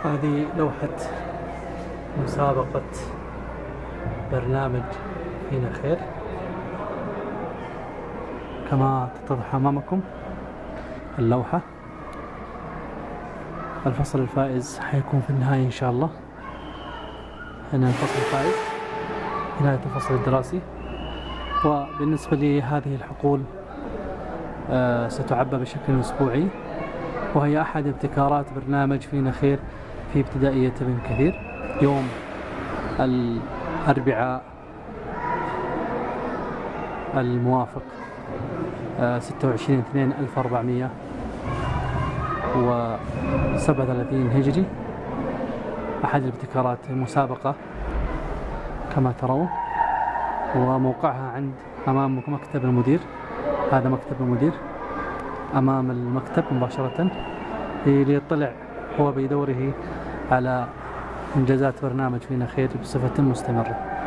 هذه لوحة مسابقة برنامج فينا خير كما تتضح أمامكم اللوحة. الفصل الفائز حيكون في النهاية إن شاء الله. هنا الفصل الفائز في نهاية الفصل الدراسي. وبالنسبة لهذه الحقول ستعبى بشكل أسبوعي، وهي أحد ابتكارات برنامج فينا خير في ابتدائية ابن كثير يوم الأربعاء الموافق 26/2/1437 هجري. أحد الابتكارات المسابقة كما ترون، وموقعها أمام مكتب المدير. هذا مكتب المدير أمام المكتب مباشرة ليطلع هو بدوره على إنجازات برنامج فينا خير بصفة مستمرة.